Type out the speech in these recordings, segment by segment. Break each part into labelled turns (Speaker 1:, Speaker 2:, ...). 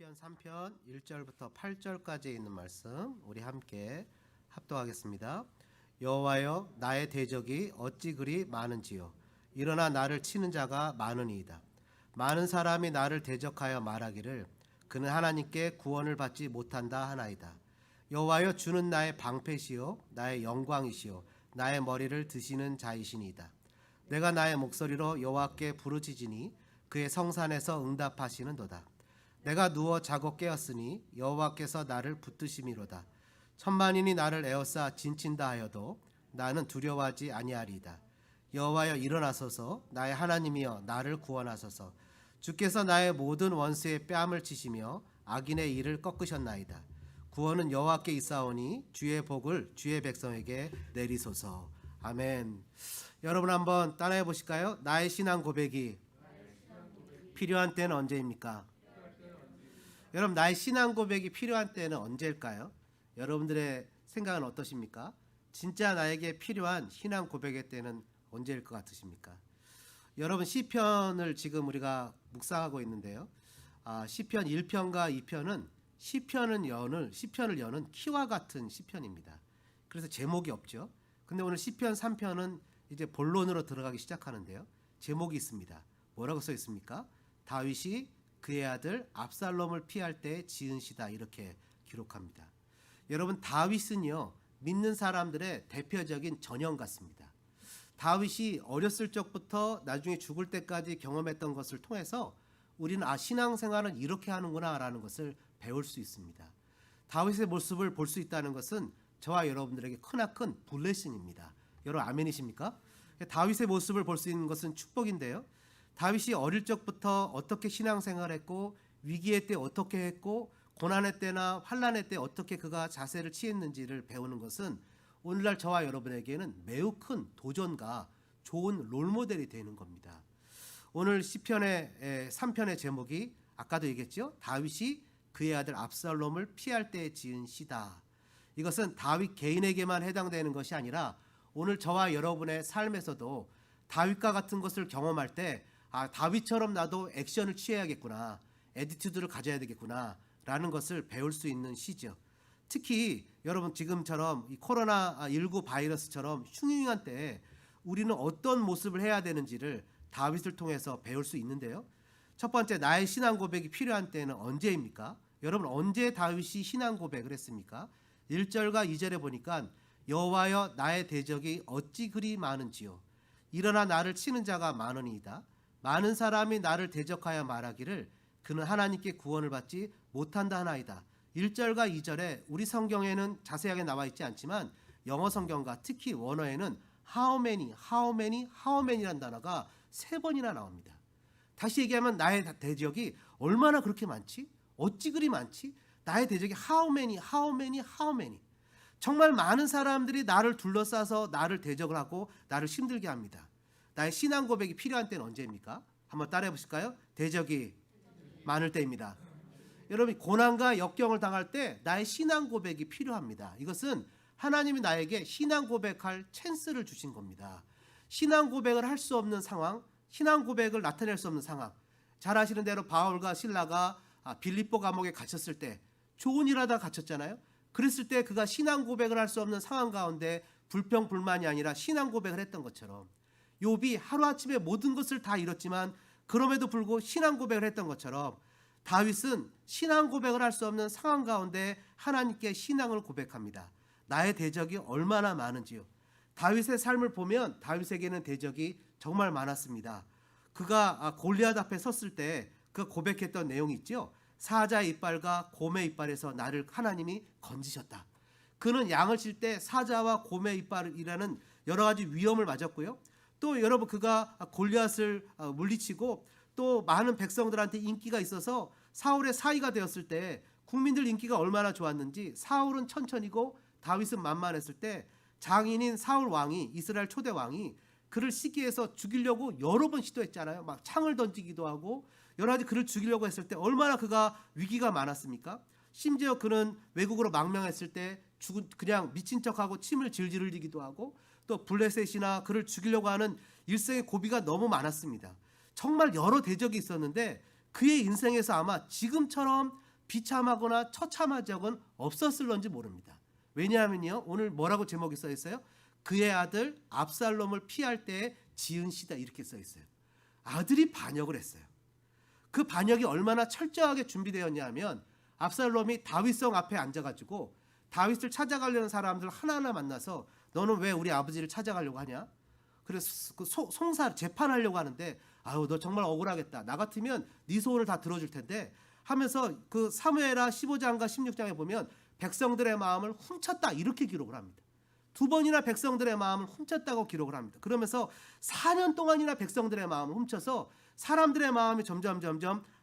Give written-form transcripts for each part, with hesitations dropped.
Speaker 1: 시편 3편 1절부터 8절까지 있는 말씀 우리 함께 합독하겠습니다. 여호와여, 나의 대적이 어찌 그리 많은지요. 일어나 나를 치는 자가 많으니이다. 많은 사람이 나를 대적하여 말하기를 그는 하나님께 구원을 받지 못한다 하나이다. 여호와여, 주는 나의 방패시요 나의 영광이시요 나의 머리를 드시는 자이시니이다. 내가 나의 목소리로 여호와께 부르짖으니 그의 성산에서 응답하시는도다. 내가 누워 자고 깨었으니 여호와께서 나를 붙드심이로다. 천만인이 나를 에워싸 진친다 하여도 나는 두려워하지 아니하리이다. 여호와여, 일어나소서. 나의 하나님이여, 나를 구원하소서. 주께서 나의 모든 원수의 뺨을 치시며 악인의 일을 꺾으셨나이다. 구원은 여호와께 있사오니 주의 복을 주의 백성에게 내리소서. 아멘. 여러분 한번 따라해 보실까요? 나의 신앙 고백이 필요한 때는 언제입니까? 여러분, 나의 신앙 고백이 필요한 때는 언제일까요? 여러분들의 생각은 어떠십니까? 진짜 나에게 필요한 신앙 고백의 때는 언제일 것 같으십니까? 여러분, 시편을 지금 우리가 묵상하고 있는데요. 시편 1편과 2편은 시편을 여는 키와 같은 시편입니다. 그래서 제목이 없죠. 근데 오늘 시편 3편은 이제 본론으로 들어가기 시작하는데요. 제목이 있습니다. 뭐라고 써 있습니까? 다윗이 그의 아들 압살롬을 피할 때 지은 시다, 이렇게 기록합니다. 여러분, 다윗은요, 믿는 사람들의 대표적인 전형 같습니다. 다윗이 어렸을 적부터 나중에 죽을 때까지 경험했던 것을 통해서 우리는 신앙생활은 이렇게 하는구나 라는 것을 배울 수 있습니다. 다윗의 모습을 볼 수 있다는 것은 저와 여러분들에게 크나큰 블레싱입니다. 여러분, 아멘이십니까? 다윗의 모습을 볼 수 있는 것은 축복인데요. 다윗이 어릴 적부터 어떻게 신앙생활했고, 위기의 때 어떻게 했고, 고난의 때나 환난의 때 어떻게 그가 자세를 취했는지를 배우는 것은 오늘날 저와 여러분에게는 매우 큰 도전과 좋은 롤모델이 되는 겁니다. 오늘 시편의 3편의 제목이 아까도 얘기했죠. 다윗이 그의 아들 압살롬을 피할 때 지은 시다. 이것은 다윗 개인에게만 해당되는 것이 아니라 오늘 저와 여러분의 삶에서도 다윗과 같은 것을 경험할 때 다윗처럼 나도 액션을 취해야겠구나, 애티튜드를 가져야 되겠구나 라는 것을 배울 수 있는 시죠. 특히 여러분, 지금처럼 이 코로나19 바이러스처럼 흉흉한 때에 우리는 어떤 모습을 해야 되는지를 다윗을 통해서 배울 수 있는데요. 첫 번째, 나의 신앙 고백이 필요한 때는 언제입니까? 여러분, 언제 다윗이 신앙 고백을 했습니까? 1절과 2절에 보니까 여호와여, 나의 대적이 어찌 그리 많은지요. 일어나 나를 치는 자가 많으니이다. 많은 사람이 나를 대적하여 말하기를 그는 하나님께 구원을 받지 못한다 하나이다. 1절과 2절에 우리 성경에는 자세하게 나와 있지 않지만 영어 성경과 특히 원어에는 how many라는 단어가 3번이나 나옵니다. 다시 얘기하면 나의 대적이 얼마나 그렇게 많지? 어찌 그리 많지? 나의 대적이 how many. 정말 많은 사람들이 나를 둘러싸서 나를 대적을 하고 나를 힘들게 합니다. 나의 신앙 고백이 필요한 때는 언제입니까? 한번 따라해 보실까요? 대적이 많을 때입니다. 여러분, 고난과 역경을 당할 때 나의 신앙 고백이 필요합니다. 이것은 하나님이 나에게 신앙 고백할 찬스를 주신 겁니다. 신앙 고백을 할 수 없는 상황, 신앙 고백을 나타낼 수 없는 상황. 잘 아시는 대로 바울과 실라가 빌립보 감옥에 갇혔을 때 좋은 일 하다 갇혔잖아요. 그랬을 때 그가 신앙 고백을 할 수 없는 상황 가운데 불평불만이 아니라 신앙 고백을 했던 것처럼, 욥이 하루아침에 모든 것을 다 잃었지만 그럼에도 불구하고 신앙 고백을 했던 것처럼 다윗은 신앙 고백을 할 수 없는 상황 가운데 하나님께 신앙을 고백합니다. 나의 대적이 얼마나 많은지요. 다윗의 삶을 보면 다윗에게는 대적이 정말 많았습니다. 그가 골리앗 앞에 섰을 때 그 고백했던 내용이 있죠. 사자의 이빨과 곰의 이빨에서 나를 하나님이 건지셨다. 그는 양을 칠 때 사자와 곰의 이빨이라는 여러 가지 위험을 맞았고요. 또 여러분, 그가 골리앗을 물리치고 또 많은 백성들한테 인기가 있어서 사울의 사위가 되었을 때 국민들 인기가 얼마나 좋았는지, 사울은 천천히고 다윗은 만만했을 때 장인인 사울 왕이, 이스라엘 초대 왕이 그를 시기해서 죽이려고 여러 번 시도했잖아요. 막 창을 던지기도 하고 여러 가지 그를 죽이려고 했을 때 얼마나 그가 위기가 많았습니까? 심지어 그는 외국으로 망명했을 때 그냥 미친 척하고 침을 질질 흘리기도 하고, 또 블레셋이나 그를 죽이려고 하는 일생의 고비가 너무 많았습니다. 정말 여러 대적이 있었는데 그의 인생에서 아마 지금처럼 비참하거나 처참한 적은 없었을런지 모릅니다. 왜냐하면요, 오늘 뭐라고 제목이 써 있어요? 그의 아들 압살롬을 피할 때에 지은 시다, 이렇게 써 있어요. 아들이 반역을 했어요. 그 반역이 얼마나 철저하게 준비되었냐 하면, 압살롬이 다윗성 앞에 앉아가지고 다윗을 찾아가려는 사람들 하나하나 만나서 너는 왜 우리 아버지를 찾아가려고 하냐? 그래서 그 송사 재판하려고 하는데, 아유 너 정말 억울하겠다. 나 같으면 네 소원을 다 들어줄 텐데 하면서 그 사무엘하 15장과 16장에 보면 백성들의 마음을 훔쳤다, 이렇게 기록을 합니다. 2번이나 백성들의 마음을 훔쳤다고 기록을 합니다. 그러면서 4년 동안이나 백성들의 마음을 훔쳐서 사람들의 마음이 점점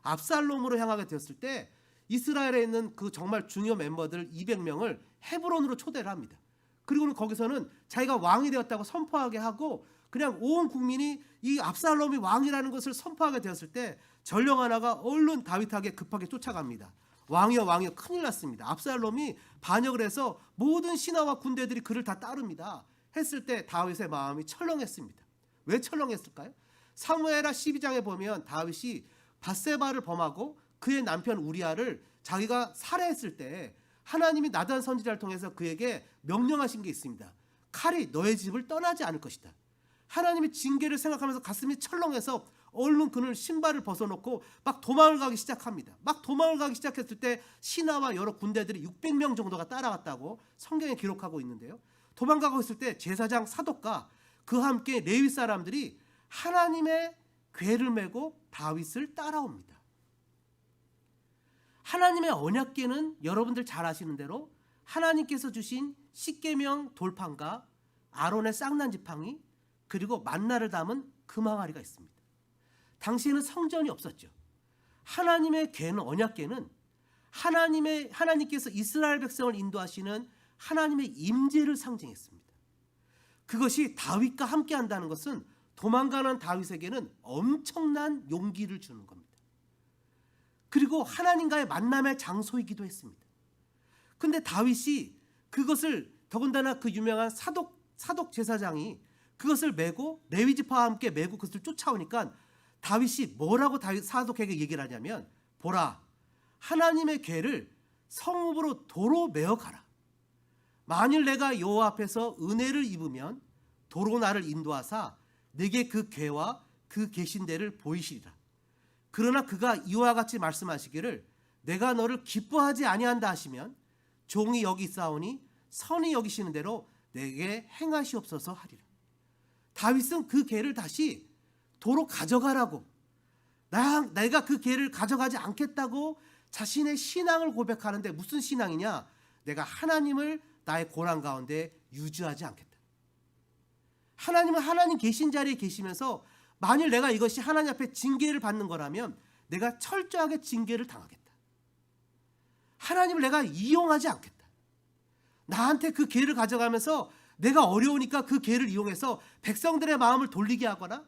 Speaker 1: 압살롬으로 향하게 되었을 때, 이스라엘에 있는 그 정말 중요 멤버들 200명을 헤브론으로 초대를 합니다. 그리고는 거기서는 자기가 왕이 되었다고 선포하게 하고, 그냥 온 국민이 이 압살롬이 왕이라는 것을 선포하게 되었을 때 전령 하나가 얼른 다윗에게 급하게 쫓아갑니다. 왕이여 왕이여, 큰일 났습니다. 압살롬이 반역을 해서 모든 신하와 군대들이 그를 다 따릅니다. 했을 때 다윗의 마음이 철렁했습니다. 왜 철렁했을까요? 사무엘하 12장에 보면 다윗이 밧세바를 범하고 그의 남편 우리아를 자기가 살해했을 때 하나님이 나단 선지자를 통해서 그에게 명령하신 게 있습니다. 칼이 너의 집을 떠나지 않을 것이다. 하나님의 징계를 생각하면서 가슴이 철렁해서 얼른 그는 신발을 벗어놓고 막 도망을 가기 시작합니다. 막 도망을 가기 시작했을 때 신하와 여러 군대들이 600명 정도가 따라갔다고 성경에 기록하고 있는데요. 도망가고 있을 때 제사장 사독과 그와 함께 레위 사람들이 하나님의 궤를 메고 다윗을 따라옵니다. 하나님의 언약궤는 여러분들 잘 아시는 대로 하나님께서 주신 십계명 돌판과 아론의 쌍난 지팡이, 그리고 만나를 담은 금항아리가 있습니다. 당시에는 성전이 없었죠. 하나님의 궤는, 언약궤는 하나님께서 이스라엘 백성을 인도하시는 하나님의 임재를 상징했습니다. 그것이 다윗과 함께 한다는 것은 도망가는 다윗에게는 엄청난 용기를 주는 겁니다. 그리고 하나님과의 만남의 장소이기도 했습니다. 근데 다윗이 그것을, 더군다나 그 유명한 사독 제사장이 그것을 메고 레위 지파와 함께 메고 그것을 쫓아오니까 다윗이 뭐라고 사독에게 얘기를 하냐면, 보라, 하나님의 궤를 성읍으로 도로 메어 가라. 만일 내가 여호와 앞에서 은혜를 입으면 도로 나를 인도하사 내게 그 궤와 그 계신 데를 보이시리라. 그러나 그가 이와 같이 말씀하시기를 내가 너를 기뻐하지 아니한다 하시면 종이 여기 있사오니 선히 여기시는 대로 내게 행하시옵소서 하리라. 다윗은 그 궤를 다시 도로 가져가라고, 내가 그 궤를 가져가지 않겠다고 자신의 신앙을 고백하는데, 무슨 신앙이냐? 내가 하나님을 나의 고난 가운데 유지하지 않겠다. 하나님은 하나님 계신 자리에 계시면서 만일 내가 이것이 하나님 앞에 징계를 받는 거라면 내가 철저하게 징계를 당하겠다. 하나님을 내가 이용하지 않겠다. 나한테 그 궤를 가져가면서 내가 어려우니까 그 궤를 이용해서 백성들의 마음을 돌리게 하거나,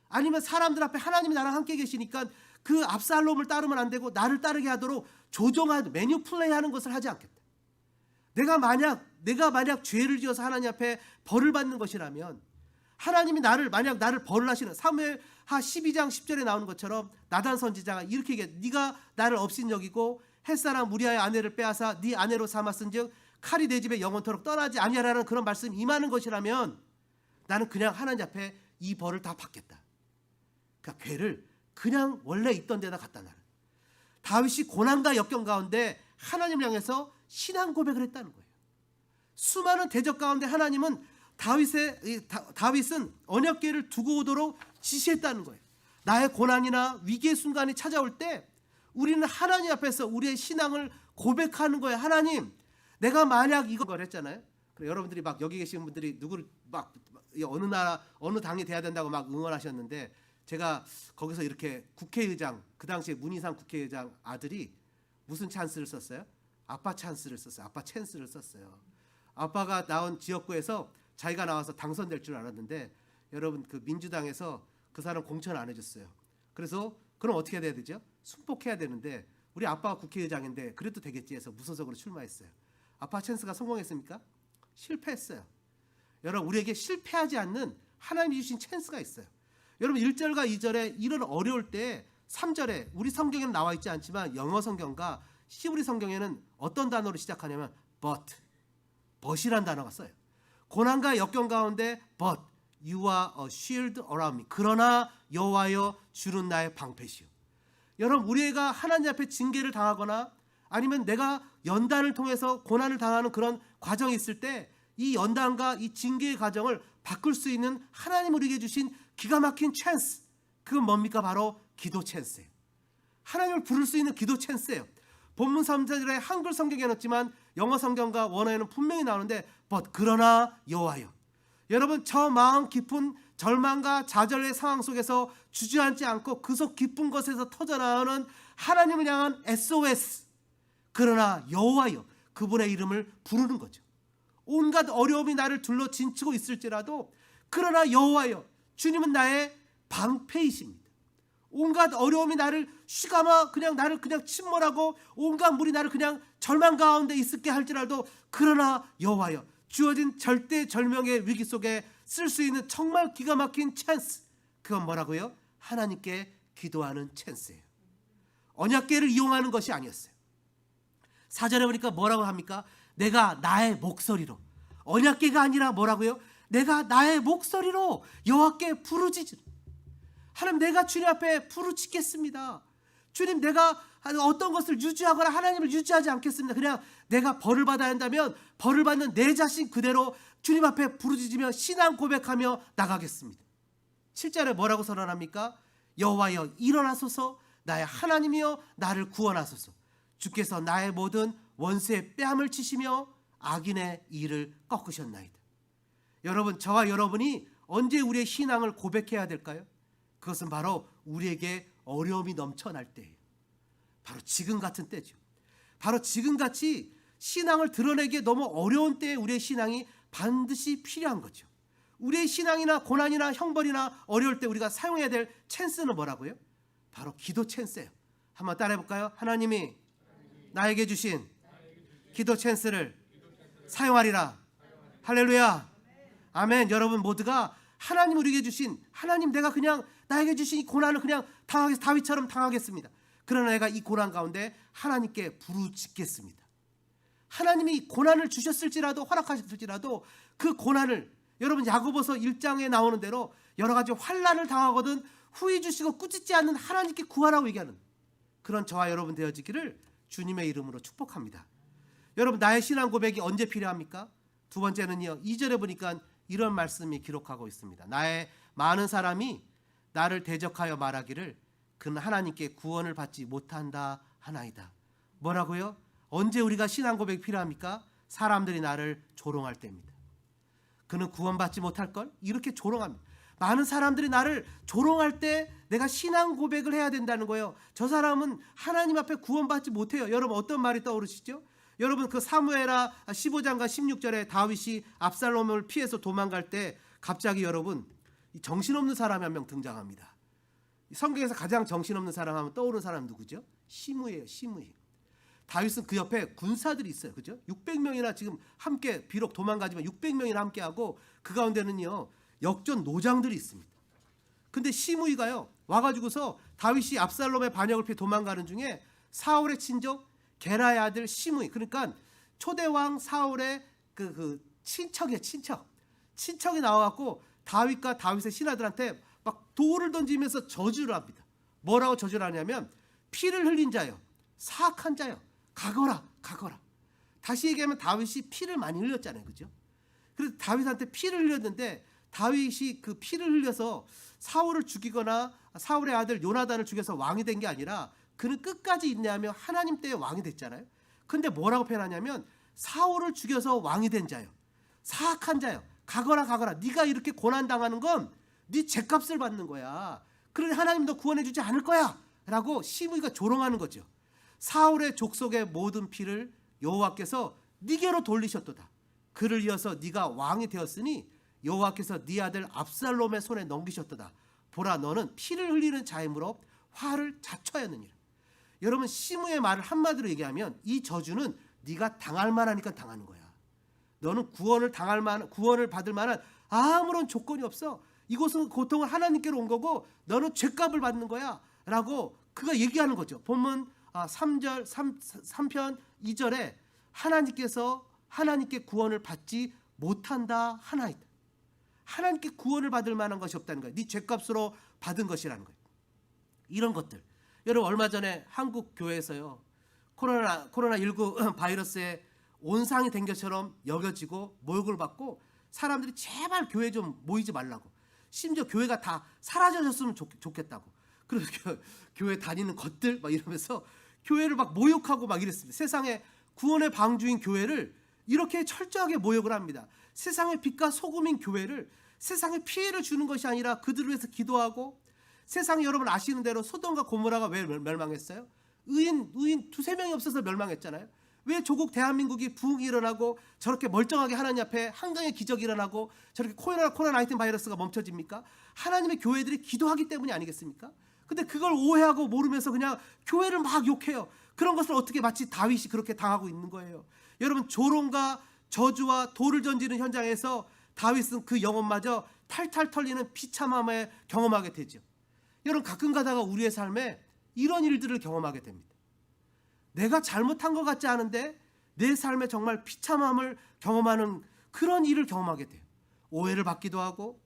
Speaker 1: 아니면 사람들 앞에 하나님이 나랑 함께 계시니까 그 압살롬을 따르면 안 되고 나를 따르게 하도록 조종하는, 매니플레이하는 것을 하지 않겠다. 내가 만약 죄를 지어서 하나님 앞에 벌을 받는 것이라면, 하나님이 만약 나를 벌을 하시는, 사무엘하 12장 10절에 나오는 것처럼 나단 선지자가 이렇게 얘기해, 네가 나를 업신여기고 햇사람 우리아의 아내를 빼앗아 네 아내로 삼았은즉 칼이 내 집에 영원토록 떠나지 아니하라는 그런 말씀이 임하는 것이라면, 나는 그냥 하나님 앞에 이 벌을 다 받겠다. 그러니까 궤를 그냥 원래 있던 데다 갖다 놔라. 다윗이 고난과 역경 가운데 하나님을 향해서 신앙 고백을 했다는 거예요. 수많은 대적 가운데 하나님은 다윗은 언약궤를 두고 오도록 지시했다는 거예요. 나의 고난이나 위기의 순간이 찾아올 때 우리는 하나님 앞에서 우리의 신앙을 고백하는 거예요. 하나님, 내가 만약 이걸 했잖아요. 여러분들이 막 여기 계신 분들이 누구를 막 어느 나라 어느 당이 돼야 된다고 막 응원하셨는데, 제가 거기서 이렇게 국회의장, 그 당시에 문희상 국회의장 아들이 무슨 찬스를 썼어요? 아빠 찬스를 썼어요. 아빠 찬스를 썼어요. 아빠가 나온 지역구에서 자기가 나와서 당선될 줄 알았는데, 여러분 그 민주당에서 그 사람 공천 안 해줬어요. 그래서 그럼 어떻게 해야 되죠? 순복해야 되는데 우리 아빠가 국회의장인데 그래도 되겠지 해서 무소속으로 출마했어요. 아빠 찬스가 성공했습니까? 실패했어요. 여러분, 우리에게 실패하지 않는 하나님이 주신 찬스가 있어요. 여러분 1절과 2절에 이런 어려울 때 3절에 우리 성경에는 나와 있지 않지만 영어 성경과 히브리 성경에는 어떤 단어로 시작하냐면 but이란 단어가 써요. 고난과 역경 가운데 but you are a shield around me. 그러나 여호와여 주는 나의 방패시오. 여러분, 우리가 하나님 앞에 징계를 당하거나 아니면 내가 연단을 통해서 고난을 당하는 그런 과정이 있을 때 이 연단과 이 징계의 과정을 바꿀 수 있는 하나님 우리에게 주신 기가 막힌 찬스, 그건 뭡니까? 바로 기도 찬스예요. 하나님을 부를 수 있는 기도 찬스예요. 본문 3절에 한글 성경에 넣었지만 영어 성경과 원어에는 분명히 나오는데 but 그러나 여호와여. 여러분, 저 마음 깊은 절망과 좌절의 상황 속에서 주저앉지 않고 그 속 깊은 곳에서 터져나오는 하나님을 향한 SOS, 그러나 여호와여, 그분의 이름을 부르는 거죠. 온갖 어려움이 나를 둘러 진치고 있을지라도 그러나 여호와여, 주님은 나의 방패이십니다. 온갖 어려움이 나를 쉬가마 나를 그냥 침몰하고 온갖 물이 나를 그냥 절망 가운데 있게 할지라도 그러나 여호와여, 주어진 절대절명의 위기 속에 쓸 수 있는 정말 기가 막힌 찬스, 그건 뭐라고요? 하나님께 기도하는 찬스예요. 언약궤를 이용하는 것이 아니었어요. 4절에 보니까 뭐라고 합니까? 내가 나의 목소리로, 언약궤가 아니라 뭐라고요? 내가 나의 목소리로 여호와께 부르짖으리. 하나님, 내가 주님 앞에 부르짖겠습니다. 주님, 내가 어떤 것을 유지하거나 하나님을 유지하지 않겠습니다. 그냥 내가 벌을 받아야 한다면 벌을 받는 내 자신 그대로 주님 앞에 부르짖으며 신앙 고백하며 나가겠습니다. 7절에 뭐라고 선언합니까? 여호와여 일어나소서, 나의 하나님이여 나를 구원하소서. 주께서 나의 모든 원수의 뺨을 치시며 악인의 일을 꺾으셨나이다. 여러분, 저와 여러분이 언제 우리의 신앙을 고백해야 될까요? 그것은 바로 우리에게 어려움이 넘쳐날 때예요. 바로 지금 같은 때죠. 바로 지금같이 신앙을 드러내기에 너무 어려운 때에 우리의 신앙이 반드시 필요한 거죠. 우리의 신앙이나 고난이나 형벌이나 어려울 때 우리가 사용해야 될 찬스는 뭐라고요? 바로 기도 찬스예요. 한번 따라해 볼까요? 하나님이 나에게 주신 기도 찬스를 사용하리라. 할렐루야. 아멘. 여러분 모두가 하나님 우리에게 주신, 하나님 내가 그냥 나에게 주신 이 고난을 그냥 다윗처럼 당하겠습니다. 그러나 내가 이 고난 가운데 하나님께 부르짖겠습니다. 하나님이 고난을 주셨을지라도, 허락하셨을지라도 그 고난을, 여러분 야고보서 1장에 나오는 대로 여러 가지 환난을 당하거든 후회 주시고 꾸짖지 않는 하나님께 구하라고 얘기하는 그런 저와 여러분 되어지기를 주님의 이름으로 축복합니다. 여러분, 나의 신앙 고백이 언제 필요합니까? 두 번째는요, 2절에 보니까 이런 말씀이 기록하고 있습니다. 나의 많은 사람이 나를 대적하여 말하기를 그는 하나님께 구원을 받지 못한다 하나이다. 뭐라고요? 언제 우리가 신앙 고백이 필요합니까? 사람들이 나를 조롱할 때입니다. 그는 구원받지 못할걸? 이렇게 조롱합니다. 많은 사람들이 나를 조롱할 때 내가 신앙 고백을 해야 된다는 거예요. 저 사람은 하나님 앞에 구원받지 못해요. 여러분 어떤 말이 떠오르시죠? 여러분 그 사무엘하 15장과 16절에 다윗이 압살롬을 피해서 도망갈 때 갑자기 여러분 정신없는 사람이 한 명 등장합니다. 성경에서 가장 정신없는 사람 하면 떠오르는 사람 누구죠? 시므이에요. 시므이. 다윗은 그 옆에 군사들이 있어요. 그죠? 600명이나 지금 함께, 비록 도망가지만 600명이나 함께하고 그 가운데는요 역전 노장들이 있습니다. 근데 시므이가요 와가지고서 다윗이 압살롬의 반역을 피해 도망가는 중에 사울의 친족 게라의 아들 시므이, 그러니까 초대왕 사울의 그 친척이에요. 친척이 나와갖고 다윗과 다윗의 신하들한테 막 돌을 던지면서 저주를 합니다. 뭐라고 저주를 하냐면 피를 흘린 자요, 사악한 자요, 가거라. 다시 얘기하면 다윗이 피를 많이 흘렸잖아요. 그죠? 그래서 다윗한테 피를 흘렸는데 다윗이 그 피를 흘려서 사울을 죽이거나 사울의 아들 요나단을 죽여서 왕이 된 게 아니라 그는 끝까지 인내하며 하나님 때에 왕이 됐잖아요. 근데 뭐라고 표현하냐면 사울을 죽여서 왕이 된 자요, 사악한 자요, 가거라. 네가 이렇게 고난당하는 건 네 죗값을 받는 거야. 그러니 하나님 너 구원해 주지 않을 거야 라고 시므이가 조롱하는 거죠. 사울의 족속의 모든 피를 여호와께서 네게로 돌리셨도다. 그를 이어서 네가 왕이 되었으니 여호와께서 네 아들 압살롬의 손에 넘기셨도다. 보라, 너는 피를 흘리는 자이므로 화를 자초하였느니라. 여러분, 시므의 말을 한마디로 얘기하면 이 저주는 네가 당할 만하니까 당하는 거야. 너는 구원을 받을 만한 아무런 조건이 없어. 이곳은 고통을 하나님께로 온 거고 너는 죗값을 받는 거야 라고 그가 얘기하는 거죠. 본문 3편 2절에 하나님께 구원을 받지 못한다 하나이다. 하나님께 구원을 받을 만한 것이 없다는 거예요. 네 죄값으로 받은 것이라는 거예요. 이런 것들. 여러분 얼마 전에 한국 교회에서요. 코로나19 바이러스에 온상이 된 것처럼 여겨지고 모욕을 받고 사람들이 제발 교회 좀 모이지 말라고. 심지어 교회가 다 사라졌으면 좋겠다고. 그리고 교회 다니는 것들 막 이러면서 교회를 막 모욕하고 막 이랬습니다. 세상에 구원의 방주인 교회를 이렇게 철저하게 모욕을 합니다. 세상의 빛과 소금인 교회를 세상에 피해를 주는 것이 아니라 그들을 위해서 기도하고, 세상에 여러분 아시는 대로 소돔과 고모라가 왜 멸망했어요? 의인 두세 명이 없어서 멸망했잖아요. 왜 조국 대한민국이 부흥이 일어나고 저렇게 멀쩡하게 하나님 앞에 한강의 기적이 일어나고 저렇게 코로나19 바이러스가 멈춰집니까? 하나님의 교회들이 기도하기 때문이 아니겠습니까? 근데 그걸 오해하고 모르면서 그냥 교회를 막 욕해요. 그런 것을 어떻게 마치 다윗이 그렇게 당하고 있는 거예요. 여러분 조롱과 저주와 돌을 던지는 현장에서 다윗은 그 영혼마저 탈탈 털리는 비참함을 경험하게 되죠. 여러분 가끔 가다가 우리의 삶에 이런 일들을 경험하게 됩니다. 내가 잘못한 것 같지 않은데 내 삶에 정말 비참함을 경험하는 그런 일을 경험하게 돼요. 오해를 받기도 하고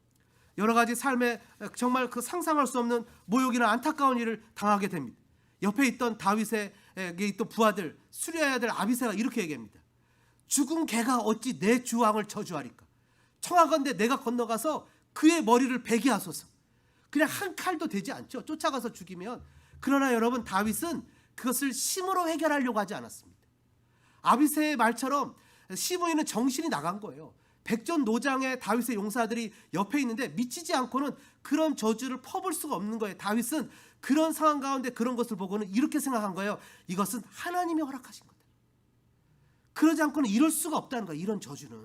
Speaker 1: 여러 가지 삶에 정말 그 상상할 수 없는 모욕이나 안타까운 일을 당하게 됩니다. 옆에 있던 다윗에게 있던 부하들 수리아의 아들 아비새가 이렇게 얘기합니다. 죽은 개가 어찌 내 주왕을 저주하리까? 청하건대 내가 건너가서 그의 머리를 베게 하소서. 그냥 한 칼도 되지 않죠. 쫓아가서 죽이면. 그러나 여러분 다윗은 그것을 심으로 해결하려고 하지 않았습니다. 아비새의 말처럼 시므이는 정신이 나간 거예요. 백전노장의 다윗의 용사들이 옆에 있는데 미치지 않고는 그런 저주를 퍼볼 수가 없는 거예요. 다윗은 그런 상황 가운데 그런 것을 보고는 이렇게 생각한 거예요. 이것은 하나님이 허락하신 거다. 그러지 않고는 이럴 수가 없다는 거예요. 이런 저주는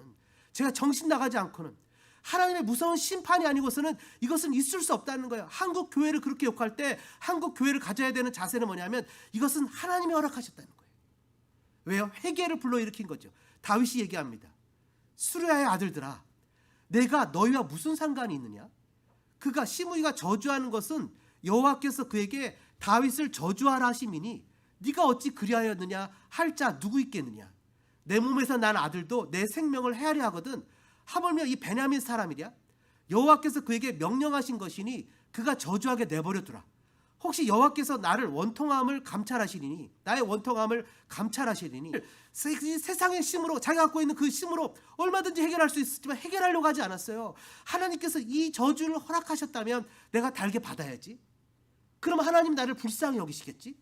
Speaker 1: 제가 정신 나가지 않고는 하나님의 무서운 심판이 아니고서는 이것은 있을 수 없다는 거예요. 한국 교회를 그렇게 욕할 때 한국 교회를 가져야 되는 자세는 뭐냐면 이것은 하나님이 허락하셨다는 거예요. 왜요? 회개를 불러일으킨 거죠. 다윗이 얘기합니다. 수리아의 아들들아, 내가 너희와 무슨 상관이 있느냐? 그가 시므이가 저주하는 것은 여호와께서 그에게 다윗을 저주하라 하심이니 네가 어찌 그리하였느냐 할 자 누구 있겠느냐? 내 몸에서 난 아들도 내 생명을 헤아려 하거든 하물며 이 베냐민 사람이랴? 여호와께서 그에게 명령하신 것이니 그가 저주하게 내버려 두라. 혹시 여호와께서 나를 원통함을 감찰하시리니 나의 원통함을 감찰하시리니 세상의 심으로 자기가 갖고 있는 그 심으로 얼마든지 해결할 수 있었지만 해결하려고 하지 않았어요. 하나님께서 이 저주를 허락하셨다면 내가 달게 받아야지. 그럼 하나님 나를 불쌍히 여기시겠지?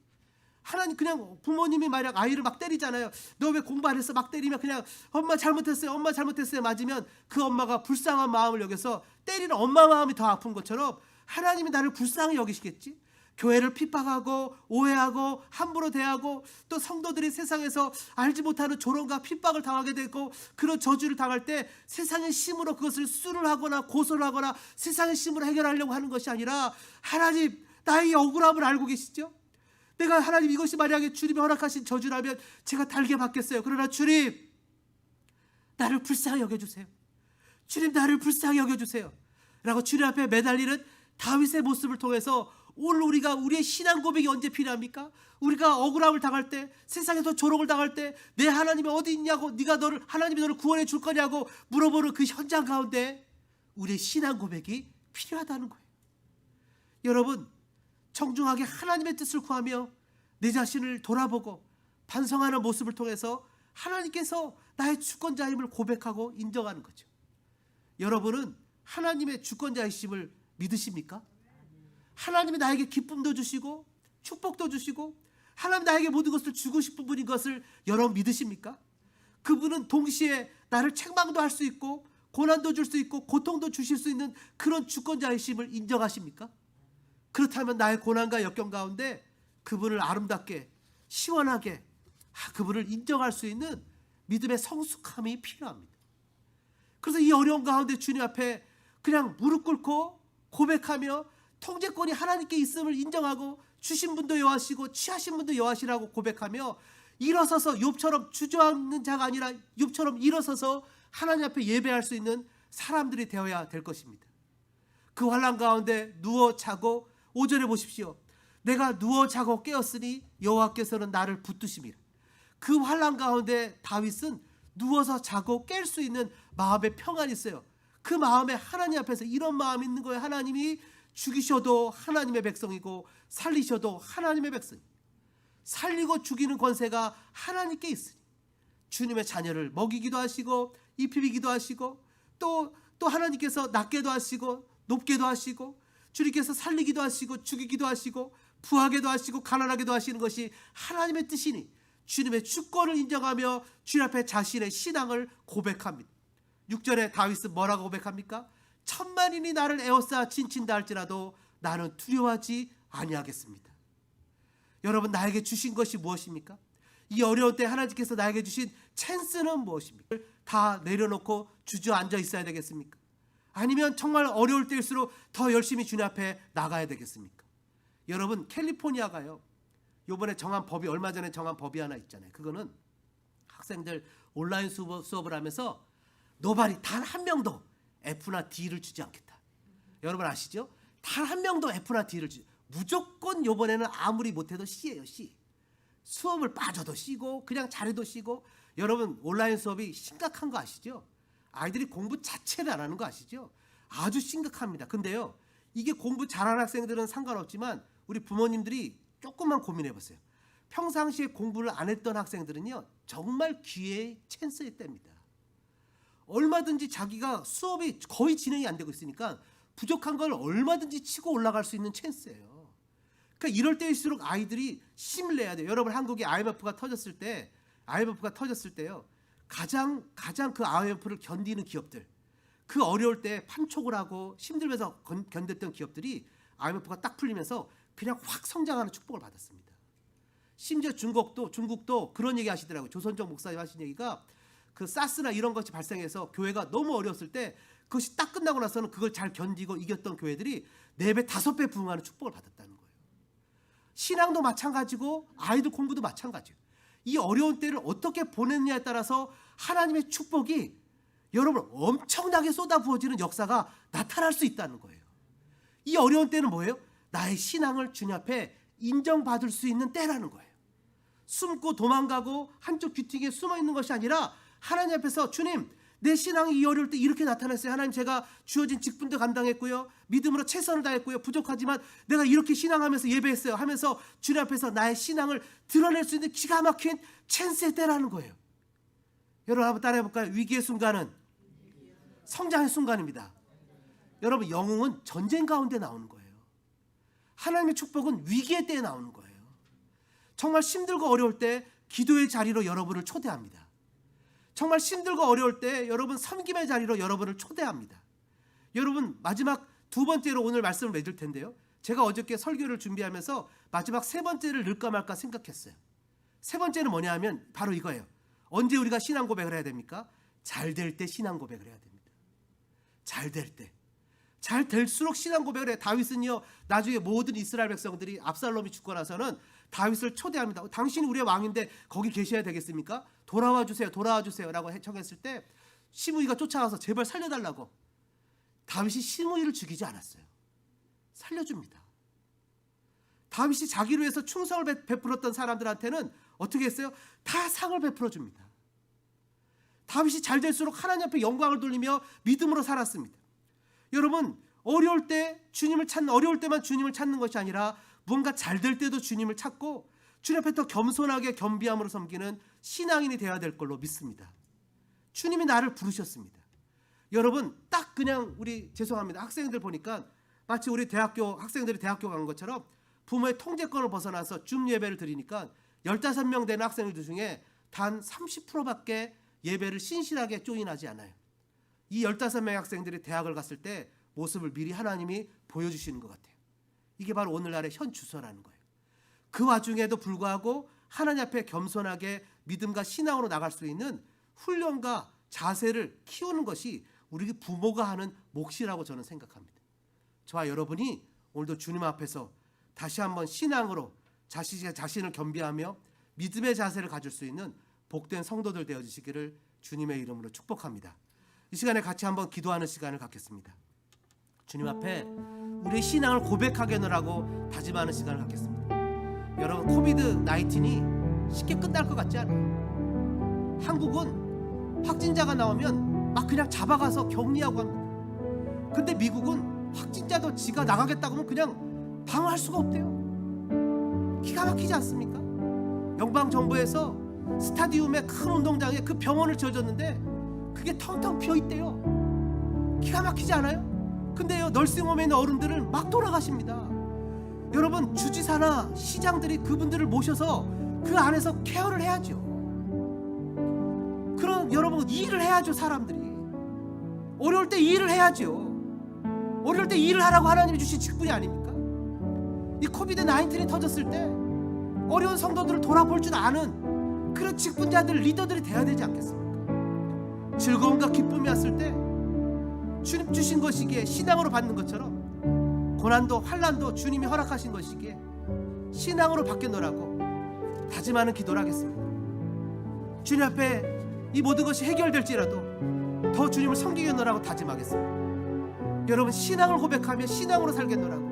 Speaker 1: 하나님 그냥 부모님이 만약 아이를 막 때리잖아요. 너 왜 공부 안 했어? 막 때리면 그냥 엄마 잘못했어요. 엄마 잘못했어요. 맞으면 그 엄마가 불쌍한 마음을 여겨서 때리는 엄마 마음이 더 아픈 것처럼 하나님이 나를 불쌍히 여기시겠지? 교회를 핍박하고 오해하고 함부로 대하고 또 성도들이 세상에서 알지 못하는 조롱과 핍박을 당하게 되고 그런 저주를 당할 때 세상의 심으로 그것을 수를 하거나 고소를 하거나 세상의 심으로 해결하려고 하는 것이 아니라 하나님 나의 억울함을 알고 계시죠? 내가 하나님 이것이 만약에 주님이 허락하신 저주라면 제가 달게 받겠어요. 그러나 주님 나를 불쌍히 여겨주세요. 주님 나를 불쌍히 여겨주세요 라고 주님 앞에 매달리는 다윗의 모습을 통해서 오늘 우리가 우리의 신앙 고백이 언제 필요합니까? 우리가 억울함을 당할 때 세상에서 조롱을 당할 때 내 하나님이 어디 있냐고 하나님이 너를 구원해 줄 거냐고 물어보는 그 현장 가운데 우리의 신앙 고백이 필요하다는 거예요. 여러분 정중하게 하나님의 뜻을 구하며 내 자신을 돌아보고 반성하는 모습을 통해서 하나님께서 나의 주권자임을 고백하고 인정하는 거죠. 여러분은 하나님의 주권자이심을 믿으십니까? 하나님이 나에게 기쁨도 주시고 축복도 주시고 하나님 나에게 모든 것을 주고 싶은 분인 것을 여러분 믿으십니까? 그분은 동시에 나를 책망도 할 수 있고 고난도 줄 수 있고 고통도 주실 수 있는 그런 주권자이심을 인정하십니까? 그렇다면 나의 고난과 역경 가운데 그분을 아름답게 시원하게 그분을 인정할 수 있는 믿음의 성숙함이 필요합니다. 그래서 이 어려운 가운데 주님 앞에 그냥 무릎 꿇고 고백하며 통제권이 하나님께 있음을 인정하고 주신 분도 여호와시고 취하신 분도 여호와시라고 고백하며 일어서서 욥처럼 주저앉는 자가 아니라 욥처럼 일어서서 하나님 앞에 예배할 수 있는 사람들이 되어야 될 것입니다. 그 환난 가운데 누워 자고 5절에 보십시오. 내가 누워 자고 깨었으니 여호와께서는 나를 붙드심이라. 그 환난 가운데 다윗은 누워서 자고 깰 수 있는 마음의 평안이 있어요. 그 마음에 하나님 앞에서 이런 마음이 있는 거예요. 하나님이 죽이셔도 하나님의 백성이고 살리셔도 하나님의 백성, 살리고 죽이는 권세가 하나님께 있으니 주님의 자녀를 먹이기도 하시고 입히기도 하시고 또 하나님께서 낮게도 하시고 높게도 하시고 주님께서 살리기도 하시고 죽이기도 하시고 부하게도 하시고 가난하게도 하시는 것이 하나님의 뜻이니 주님의 주권을 인정하며 주님 앞에 자신의 신앙을 고백합니다. 6절에 다윗은 뭐라고 고백합니까? 천만인이 나를 에워싸 진친다 할지라도 나는 두려워하지 아니하겠습니다. 여러분, 나에게 주신 것이 무엇입니까? 이 어려운 때 하나님께서 나에게 주신 찬스는 무엇입니까? 다 내려놓고 주저앉아 있어야 되겠습니까? 아니면 정말 어려울 때일수록 더 열심히 주님 앞에 나가야 되겠습니까? 여러분, 캘리포니아가요, 요번에 정한 법이, 얼마 전에 정한 법이 하나 있잖아요. 그거는 학생들 온라인 수업을 하면서 노발이 단 한 명도 F나 D를 주지 않겠다. 여러분 아시죠? 단 한 명도 F나 D를 주지, 무조건 요번에는 아무리 못해도 C예요. C. 수업을 빠져도 C고 그냥 잘해도 C고. 여러분, 온라인 수업이 심각한 거 아시죠? 아이들이 공부 자체를 안 하는 거 아시죠? 아주 심각합니다. 근데요, 이게 공부 잘하는 학생들은 상관없지만 우리 부모님들이 조금만 고민해 보세요. 평상시에 공부를 안 했던 학생들은요, 정말 기회의 찬스의 때입니다. 얼마든지 자기가 수업이 거의 진행이 안 되고 있으니까 부족한 걸 얼마든지 치고 올라갈 수 있는 찬스예요. 그러니까 이럴 때일수록 아이들이 힘을 내야 돼요. 여러분, 한국에 IMF가 터졌을 때요, 가장 그 IMF를 견디는 기업들, 그 어려울 때 판촉을 하고 힘들면서 견뎠던 기업들이 IMF가 딱 풀리면서 그냥 확 성장하는 축복을 받았습니다. 심지어 중국도 그런 얘기 하시더라고요. 조선정 목사님 하신 얘기가, 그 사스나 이런 것이 발생해서 교회가 너무 어려웠을 때 그것이 딱 끝나고 나서는 그걸 잘 견디고 이겼던 교회들이 4배, 5배 부흥하는 축복을 받았다는 거예요. 신앙도 마찬가지고 아이들 공부도 마찬가지예요. 이 어려운 때를 어떻게 보냈냐에 따라서 하나님의 축복이 여러분 엄청나게 쏟아부어지는 역사가 나타날 수 있다는 거예요. 이 어려운 때는 뭐예요? 나의 신앙을 주님 앞에 인정받을 수 있는 때라는 거예요. 숨고 도망가고 한쪽 귀퉁이에 숨어 있는 것이 아니라 하나님 앞에서, 주님, 내 신앙이 이 어려울 때 이렇게 나타났어요. 하나님, 제가 주어진 직분도 감당했고요, 믿음으로 최선을 다했고요, 부족하지만 내가 이렇게 신앙하면서 예배했어요 하면서 주님 앞에서 나의 신앙을 드러낼 수 있는 기가 막힌 찬스의 때라는 거예요. 여러분, 한번 따라해 볼까요? 위기의 순간은 성장의 순간입니다. 여러분, 영웅은 전쟁 가운데 나오는 거예요. 하나님의 축복은 위기의 때에 나오는 거예요. 정말 힘들고 어려울 때 기도의 자리로 여러분을 초대합니다. 정말 힘들고 어려울 때 여러분 섬김의 자리로 여러분을 초대합니다. 여러분, 마지막 2번째로 오늘 말씀을 맺을 텐데요, 제가 어저께 설교를 준비하면서 마지막 3번째를 넣을까 말까 생각했어요. 3번째는 뭐냐 하면 바로 이거예요. 언제 우리가 신앙 고백을 해야 됩니까? 잘 될 때 신앙 고백을 해야 됩니다. 잘 될 때. 잘 될수록 신앙 고백을 해요. 다윗은요, 나중에 모든 이스라엘 백성들이 압살롬이 죽고 나서는 다윗을 초대합니다. 당신이 우리의 왕인데 거기 계셔야 되겠습니까? 돌아와 주세요, 돌아와 주세요 라고 청했을 때 시므이가 쫓아가서 제발 살려달라고. 다윗이 시므이를 죽이지 않았어요. 살려줍니다. 다윗이 자기를 위해서 충성을 베풀었던 사람들한테는 어떻게 했어요? 다 상을 베풀어 줍니다. 다윗이 잘 될수록 하나님 앞에 영광을 돌리며 믿음으로 살았습니다. 여러분, 어려울 때 주님을 찾는, 어려울 때만 주님을 찾는 것이 아니라 뭔가 잘 될 때도 주님을 찾고 주님 앞에 더 겸손하게 겸비함으로 섬기는 신앙인이 되어야 될 걸로 믿습니다. 주님이 나를 부르셨습니다. 여러분, 딱 그냥 우리, 죄송합니다, 학생들 보니까 마치 우리 학생들이 대학교 간 것처럼 부모의 통제권을 벗어나서 줌 예배를 드리니까 15명 되는 학생들 중에 단 30%밖에 예배를 신실하게 조인하지 않아요. 이 15명의 학생들이 대학을 갔을 때 모습을 미리 하나님이 보여주시는 것 같아요. 이게 바로 오늘날의 현 주소라는 거예요. 그 와중에도 불구하고 하나님 앞에 겸손하게 믿음과 신앙으로 나갈 수 있는 훈련과 자세를 키우는 것이 우리 부모가 하는 몫이라고 저는 생각합니다. 저와 여러분이 오늘도 주님 앞에서 다시 한번 신앙으로 자신을 겸비하며 믿음의 자세를 가질 수 있는 복된 성도들 되어주시기를 주님의 이름으로 축복합니다. 이 시간에 같이 한번 기도하는 시간을 갖겠습니다. 주님 앞에 우리의 신앙을 고백하겠노라고 다짐하는 시간을 갖겠습니다. 여러분, 코비드 19이 쉽게 끝날 것 같지 않아요. 한국은 확진자가 나오면 막 그냥 잡아가서 격리하고 합니다. 근데 미국은 확진자도 지가 나가겠다고 하면 그냥 방어할 수가 없대요. 기가 막히지 않습니까? 연방정부에서 스타디움의 큰 운동장에 그 병원을 지어줬는데 그게 텅텅 비어있대요. 기가 막히지 않아요? 근데요, 널싱홈에 있는 어른들을 막 돌아가십니다. 여러분, 주지사나 시장들이 그분들을 모셔서 그 안에서 케어를 해야죠. 그럼 여러분, 일을 해야죠. 사람들이 어려울 때 일을 해야죠. 어려울 때 일을 하라고 하나님이 주신 직분이 아닙니까? 이 코비드 19이 터졌을 때 어려운 성도들을 돌아볼 줄 아는 그런 직분자들, 리더들이 돼야 되지 않겠습니까? 즐거움과 기쁨이 왔을 때 주님 주신 것이기에 신앙으로 받는 것처럼 고난도 환난도 주님이 허락하신 것이기에 신앙으로 바뀌어노라고 다짐하는 기도를 하겠습니다. 주님 앞에 이 모든 것이 해결될지라도 더 주님을 섬기겠노라고 다짐하겠습니다. 여러분, 신앙을 고백하며 신앙으로 살겠노라고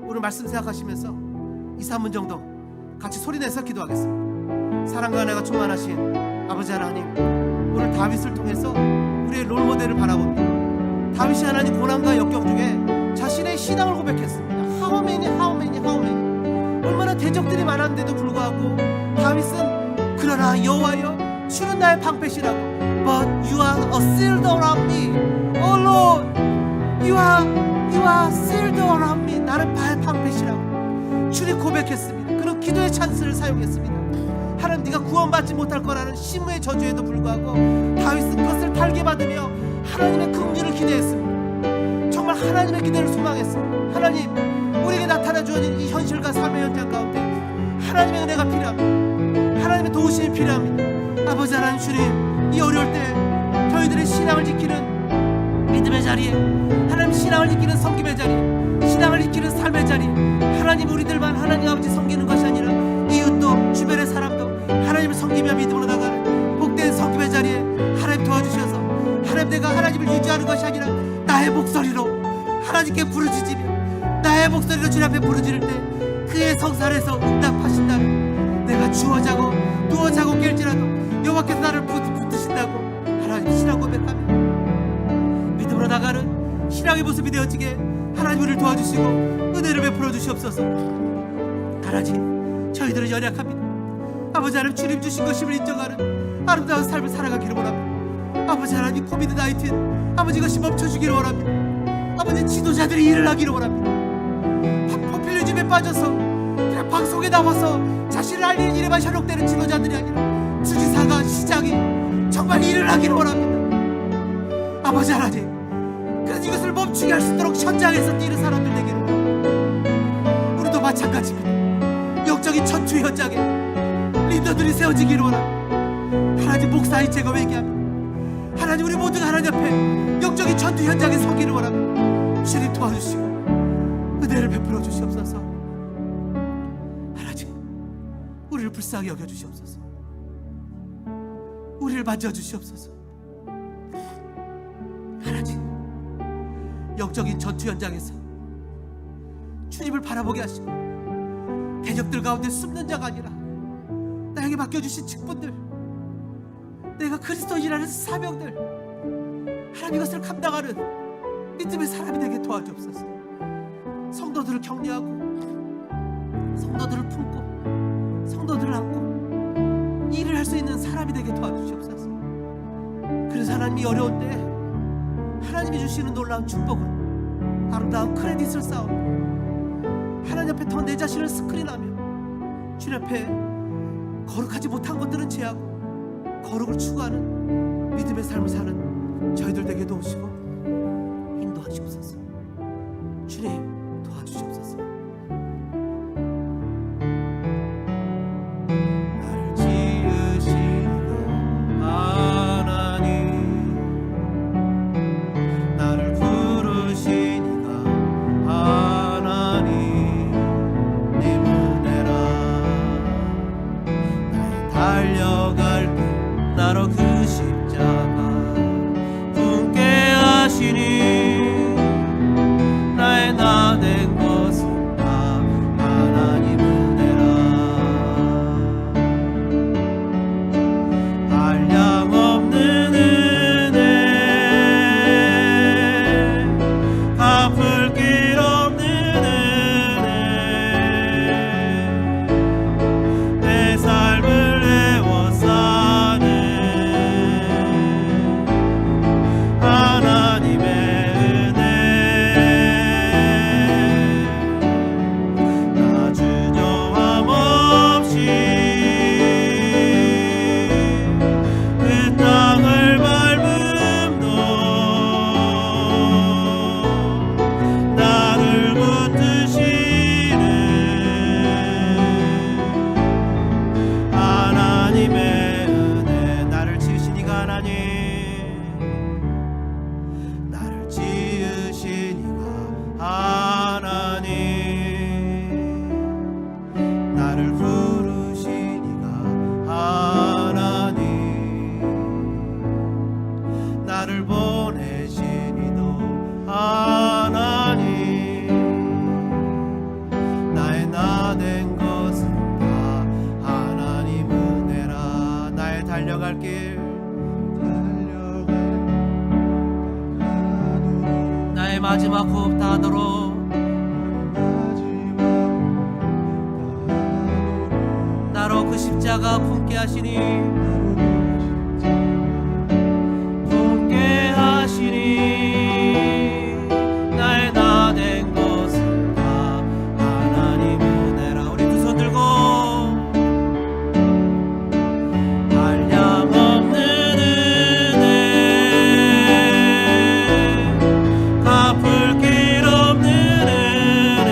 Speaker 1: 오늘 말씀 생각하시면서 2, 3분 정도 같이 소리내서 기도하겠습니다. 사랑과 은혜가 충만하신 아버지 하나님, 오늘 다윗을 통해서 우리의 롤모델을 바라봅니다. 다윗이 하나님 고난과 역경 중에 자신의 신앙을 고백했습니다. How many 얼마나 대적들이 많았는데도 불구하고 다윗은 그러나 여호와여, 주는 나의 방패시라고. But you are a shield around me. Oh Lord, you are shield around me. 나는 방패시라고 주님 고백했습니다. 그런 기도의 찬스를 사용했습니다. 하나님, 네가 구원받지 못할 거라는 심무의 저주에도 불구하고 다윗은 그것을 달게 받으며 하나님의 긍휼을 기대했습니다. 정말 하나님의 기대를 소망했습니다. 하나님, 우리에게 나타나 주어진 이 현실과 삶의 현장 가운데 하나님의 은혜가 필요합니다. 하나님의 도우심이 필요합니다. 아버지 하나님, 주님, 이 어려울 때 저희들의 신앙을 지키는 믿음의 자리에, 하나님 신앙을 지키는 섬김의 자리에, 신앙을 지키는 삶의 자리에 하나님, 우리들만 하나님 아버지 섬기는 것이 아니라 이웃도 주변의 사람도 하나님을 섬기며 믿음으로 나가는 복된 섬김의 자리에 하나님 도와주셔서 하나님, 내가 하나님을 유지하는 것이 아니라 나의 목소리로 하나님께 부르짖으며 나의 목소리로 주님 앞에 부르짖을 때 그의 성산에서 응답하신다는, 내가 주어자고 누워자고 깰지라도 여호와께서 나를 붙드신다고 하나님 신앙 고백하며 믿음으로 나가는 신앙의 모습이 되어지게 하나님 우리를 도와주시고 은혜를 베풀어 주시옵소서. 하나님, 저희들은 연약합니다. 아버지 하나님, 주님 주신 것임을 인정하는 아름다운 삶을 살아가기를 원합니다. 아버지 하나님, 코비드 19 아버지 이것이 멈춰주기를 원합니다. 아버지, 지도자들이 일을 하기를 원합니다. 포퓰리즘에 빠져서 그냥 방송에 나와서 자신을 알리는 일에만 현혹되는 지도자들이 아니라 주지사가, 시장이 정말 일을 하기를 원합니다. 아버지 하나님, 그래서 이것을 멈추게 할 수 있도록 현장에서 뛰는 사람들 되기를 원합니다. 우리도 마찬가지입니다. 영적인 전투 현장에 리더들이 세워지기를 원합니다. 하나님, 목사인 제가 회개합니다. 하나님, 우리 모두가 하나님 앞에 영적인 전투 현장에 서기를 원합니다. 주님 도와주시고 은혜를 베풀어 주시옵소서. 하나님, 우리를 불쌍히 여겨 주시옵소서. 우리를 만져 주시옵소서. 하나님, 영적인 전투 현장에서 주님을 바라보게 하시고 대적들 가운데 숨는 자가 아니라 나에게 맡겨주신 직분들, 내가 그리스도인이라는 사명들, 하나님 이것을 감당하는 믿음의 사람이 되게 도와주옵소서. 성도들을 격려하고 성도들을 품고 성도들을 안고 일을 할 수 있는 사람이 되게 도와주시옵소서. 그래서 하나님이 어려울 때 하나님이 주시는 놀라운 축복을, 아름다운 크레딧을 쌓아 하나님 앞에 더 내 자신을 스크린하며 주님 앞에 거룩하지 못한 것들은 제하고 거룩을 추구하는 믿음의 삶을 사는 저희들 되게 도우시고 인도하시옵소서. 주님 도와주시옵소서. 나를 지으시고 하나님, 나를 부르시니가 하나님, 네 은혜라. 나의 달려갈 때 나로 그 십자가 품게 하시니 나의 나 달려갈 길 나의 마지막 호흡 다하도록 나로 그 십자가 품게 하시니 나의 나 된 것은 다 하나님 은혜라. 우리 두 손 들고 한량없는 은혜 갚을 길 없는 은혜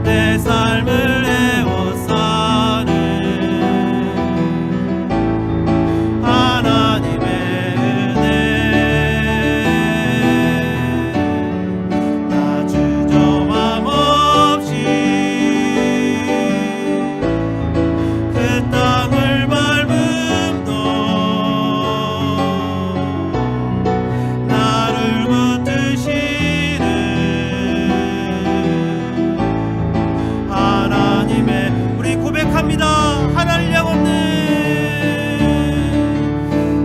Speaker 1: 내 삶을 해워 사는 하나님의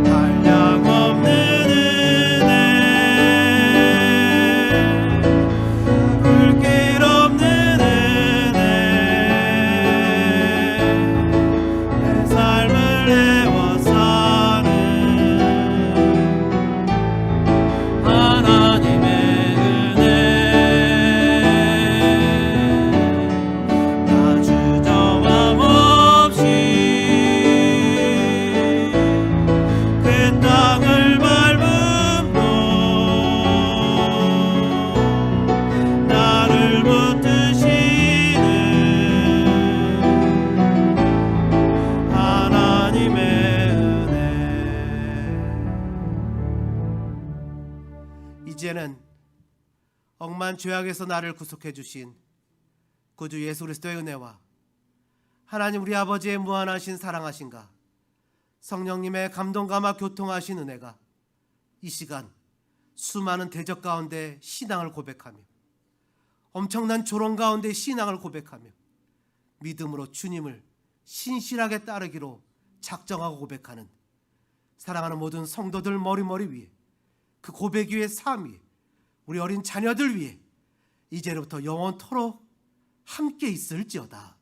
Speaker 1: 한량 없는 은혜 불길 없는 은혜 내 삶을 해워 사는 하나님의 은혜 나 주저함 땅을 밟음도 나를 붙드시는 하나님의 은혜. 이제는 억만 죄악에서 나를 구속해 주신 구주 예수 그리스도의 은혜와 하나님 우리 아버지의 무한하신 사랑하신가 성령님의 감동감화 교통하신 은혜가 이 시간 수많은 대적 가운데 신앙을 고백하며 엄청난 조롱 가운데 신앙을 고백하며 믿음으로 주님을 신실하게 따르기로 작정하고 고백하는 사랑하는 모든 성도들 머리머리 위에 그 고백 위에 삶 위에 우리 어린 자녀들 위에 이제로부터 영원토록 함께 있을지어다.